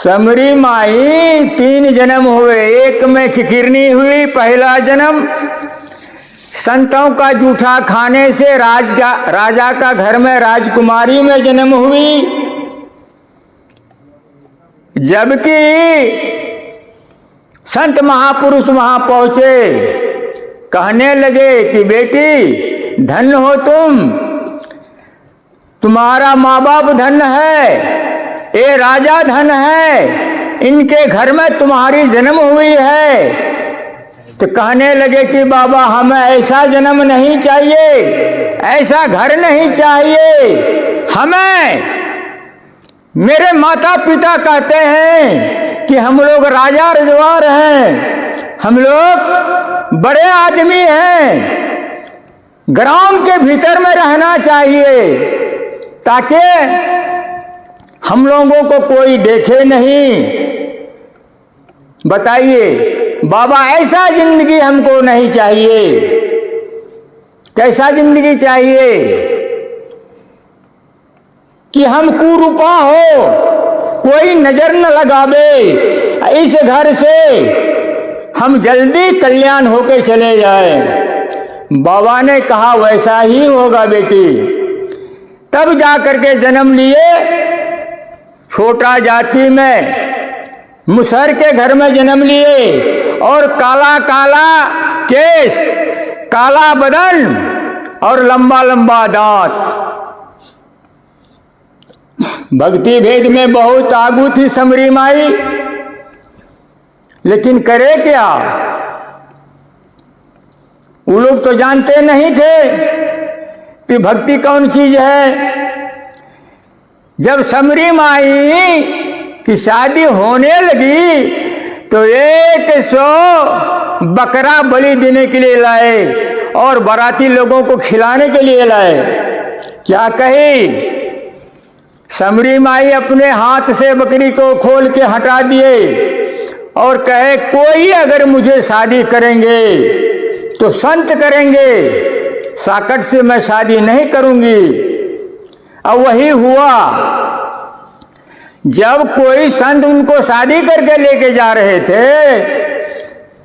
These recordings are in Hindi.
समरी माई 3 जन्म हुए। एक में खिकिरनी हुई, पहला जन्म संतों का जूठा खाने से राजा का घर में राजकुमारी में जन्म हुई। जबकि संत महापुरुष वहां पहुंचे, कहने लगे कि बेटी धन्य हो तुम, तुम्हारा माँ बाप धन्य है, ये राजा धन है, इनके घर में तुम्हारी जन्म हुई है। तो कहने लगे कि बाबा हमें ऐसा जन्म नहीं चाहिए, ऐसा घर नहीं चाहिए, हमें मेरे माता पिता कहते हैं कि हम लोग राजा रजवार हैं, हम लोग बड़े आदमी हैं, ग्राम के भीतर में रहना चाहिए ताकि हम लोगों को कोई देखे नहीं। बताइए बाबा, ऐसा जिंदगी हमको नहीं चाहिए। कैसा जिंदगी चाहिए कि हम कुरूपा हो, कोई नजर न लगावे, इस घर से हम जल्दी कल्याण होके चले जाए। बाबा ने कहा वैसा ही होगा बेटी। तब जाकर के जन्म लिए, छोटा जाति में मुसहर के घर में जन्म लिए, और काला काला केस, काला बदन और लंबा लंबा दांत। भक्ति भेद में बहुत आगू थी समरी माई, लेकिन करे क्या, वो लोग तो जानते नहीं थे कि भक्ति कौन चीज है। जब समरी माई की शादी होने लगी तो 100 बकरा बलि देने के लिए लाए और बाराती लोगों को खिलाने के लिए लाए। क्या कही समरी माई, अपने हाथ से बकरी को खोल के हटा दिए और कहे कोई अगर मुझे शादी करेंगे तो संत करेंगे, साकट से मैं शादी नहीं करूंगी। अब वही हुआ, जब कोई संत उनको शादी करके लेके जा रहे थे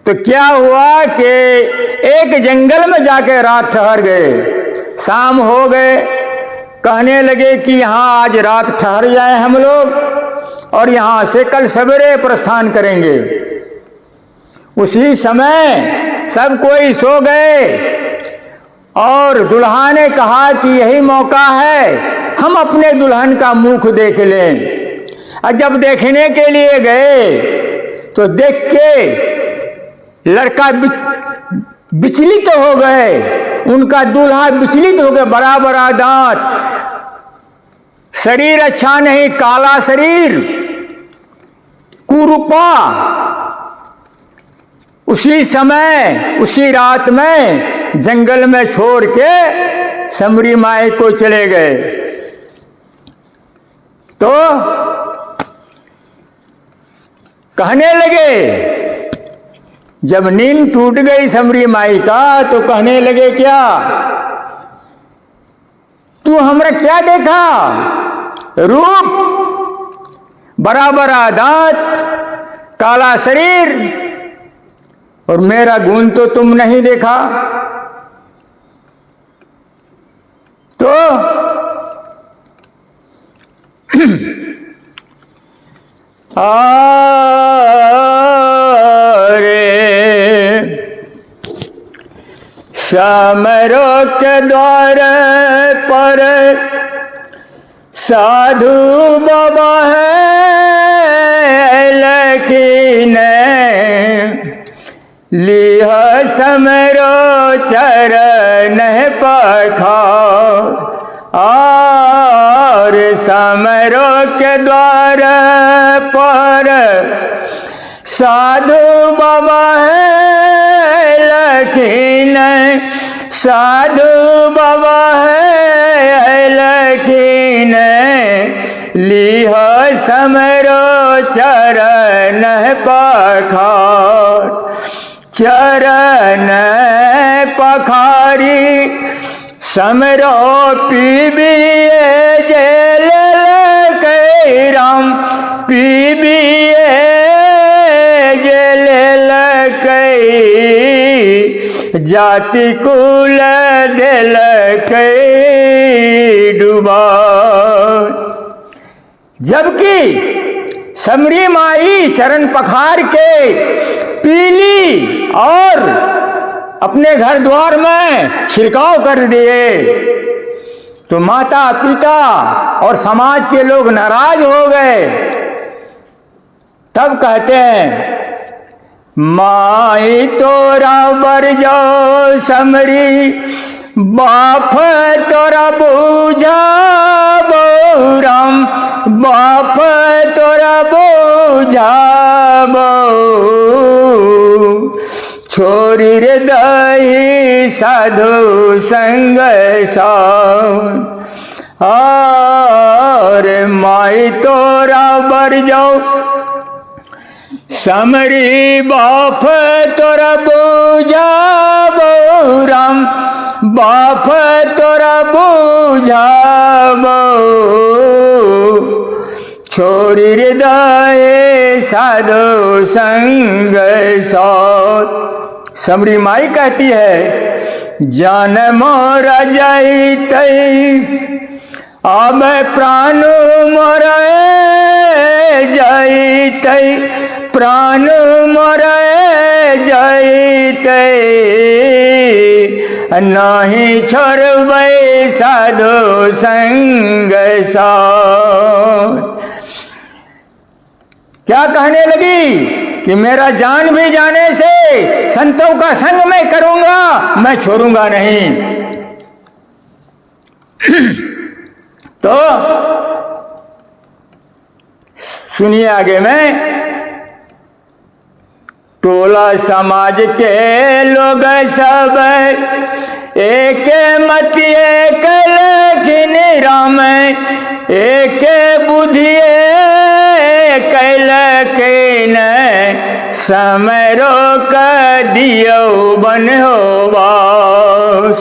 तो क्या हुआ कि एक जंगल में जाके रात ठहर गए। शाम हो गए, कहने लगे कि यहाँ आज रात ठहर जाए हम लोग और यहाँ से कल सवेरे प्रस्थान करेंगे। उसी समय सब कोई सो गए और दुल्हा ने कहा कि यही मौका है, हम अपने दुल्हन का मुख देख लें। और जब देखने के लिए गए तो देख के लड़का विचलित हो गए, उनका दूल्हा विचलित हो गया। बड़ा बड़ा दांत, शरीर अच्छा नहीं, काला शरीर, कुरूपा। उसी समय उसी रात में जंगल में छोड़ के समरी माई को चले गए। तो कहने लगे, जब नींद टूट गई समरी माई का तो कहने लगे क्या तू हमरा क्या देखा, रूप, बड़ा बड़ा दांत, काला शरीर, और मेरा गुण तो तुम नहीं देखा। तो समरो के द्वार पर साधु बाबा है, लेकिन लिह समरो चरण पखार। और समरो के द्वार पर साधु बाबा है, लेकिन साधु बाबा है, लेकिन लिह समरो चरण पखार। चरण पखारी समरो पीबिए जेल के राम, पीबिए जेल कई जाति कुल दिल कई डूबा। जबकि समरी माई चरण पखार के पीली और अपने घर द्वार में छिड़काव कर दिए तो माता पिता और समाज के लोग नाराज हो गए। तब कहते हैं माई तोरा बर जाओ समरी बाप तोरा बूझा राम बाप तोरा बूझा छोरी रे दही साधु संग और माई तोरा बर जाओ समरी बाप तोरा बूझा राम बाप तोरा बूझा छोरी हृदय साधु संग साथ। समरी माई कहती है जान मोरा जाइत अब प्राण मोरा जाइत प्राण मोरा जाइत नहीं छोड़बै साधु संग साथ। क्या कहने लगी कि मेरा जान भी जाने से संतों का संग मैं करूंगा, मैं छोड़ूंगा नहीं। तो सुनिए आगे में टोला समाज के लोग सब एक मत एक लखिन राम एक बुधिए कैलकिन समय रोक दियो बन हो बास।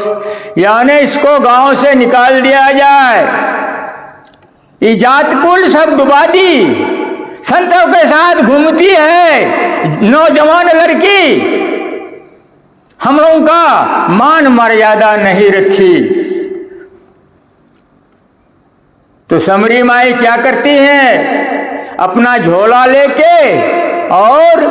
यानी इसको गांव से निकाल दिया जाए, इजात कुल सब डुबा दी, संतों के साथ घूमती है नौजवान लड़की, हम लोगों का मान मर्यादा नहीं रखी। तो समरी माई क्या करती हैं, अपना झोला लेके और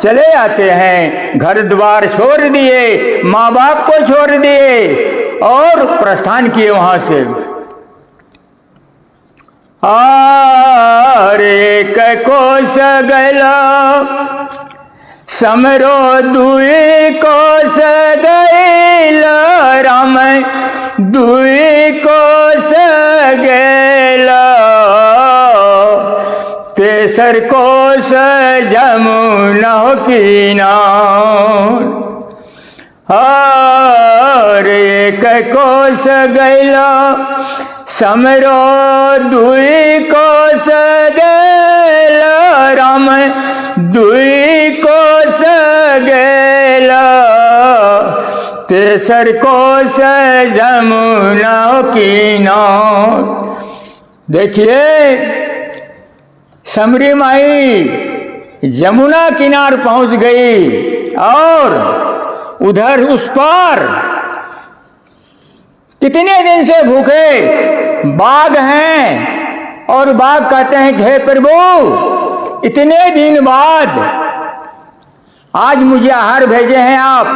चले आते हैं, घर द्वार छोड़ दिए, माँ बाप को छोड़ दिए और प्रस्थान किए वहां से। एक कोस गैला समरो दुई कोस गैला राम दुई कोस गैला तेसर कोस जमुना किनार। और एक कोस गैला समरो दुई कोस गैला राम दुई कोस गैला तेसर कोस जमुना किनार। देखिए समरी माई जमुना किनार पहुंच गई और उधर उस पार कितने दिन से भूखे बाघ हैं और बाघ कहते हैं कि हे प्रभु इतने दिन बाद आज मुझे आहार भेजे हैं आप,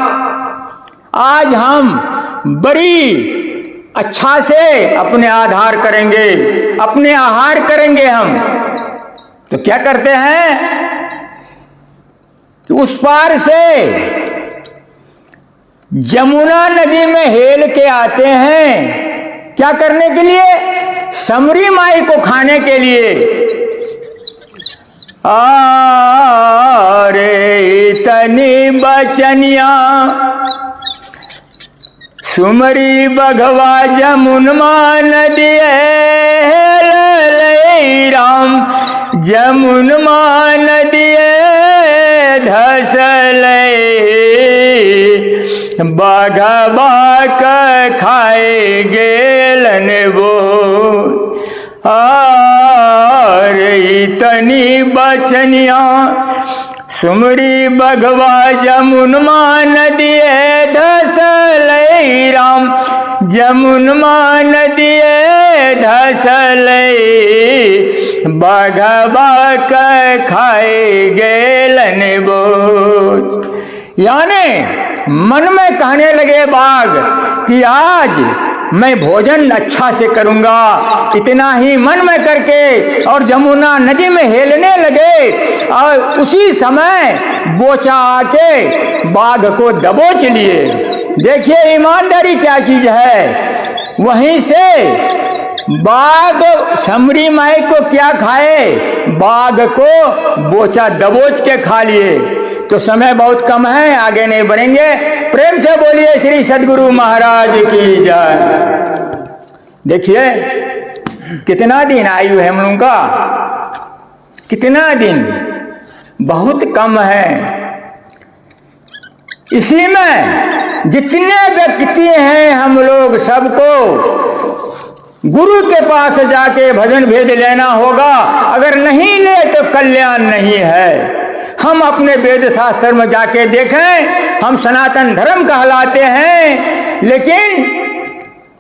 आज हम बड़ी अच्छा से अपने आधार करेंगे, अपने आहार करेंगे हम। तो क्या करते हैं कि उस पार से जमुना नदी में हेल के आते हैं, क्या करने के लिए, समरी माई को खाने के लिए। अरे इतनी बचनिया सुमरी बघवा जमुनमा नदी राम जमुनमा नदी धसल बाघा खाए गेलन वो। और तनी बचनिया सुमरी बघवा जमुनमा नदिए धसलई राम, जमुनमा नदिए धसलई बघवा क खाए गेलन बोझ। यानी मन में कहने लगे बाघ कि आज मैं भोजन अच्छा से करूंगा, इतना ही मन में करके और जमुना नदी में हेलने लगे। और उसी समय बोचा आके बाघ को दबोच लिए। देखिए ईमानदारी क्या चीज है। वहीं से बाघ समरी माई को क्या खाए, बाघ को बोचा दबोच के खा लिए। तो समय बहुत कम है, आगे नहीं बढ़ेंगे। प्रेम से बोलिए श्री सद्गुरु महाराज की जय। देखिए कितना दिन आयु है हम लोगों का, कितना दिन, बहुत कम है। इसी में जितने व्यक्ति हैं हम लोग सबको गुरु के पास जाके भजन भेद लेना होगा। अगर नहीं ले तो कल्याण नहीं है। हम अपने वेद शास्त्र में जाके देखें, हम सनातन धर्म कहलाते हैं, लेकिन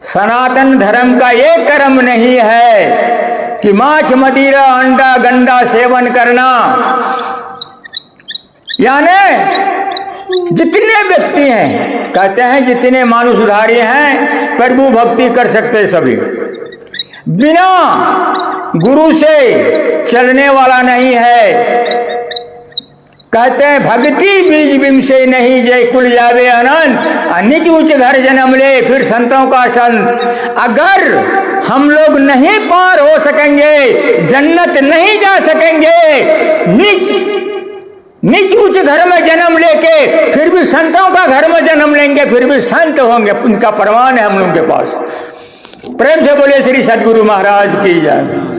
सनातन धर्म का ये कर्म नहीं है कि मांस मदिरा अंडा गंडा सेवन करना। यानी जितने व्यक्ति हैं, कहते हैं जितने मानुषधारी हैं प्रभु भक्ति कर सकते सभी, बिना गुरु से चलने वाला नहीं है। कहते हैं भक्ति बीज बिम से नहीं जय कुल जावे अनंत, नीच ऊंच घर जन्म ले फिर संतों का संत। अगर हम लोग नहीं पार हो सकेंगे, जन्नत नहीं जा सकेंगे, नीच ऊंच घर में जन्म लेके फिर भी संतों का घर में जन्म लेंगे, फिर भी संत होंगे, उनका प्रमाण है हम लोगों के पास। प्रेम से बोले श्री सद्गुरु महाराज की जय।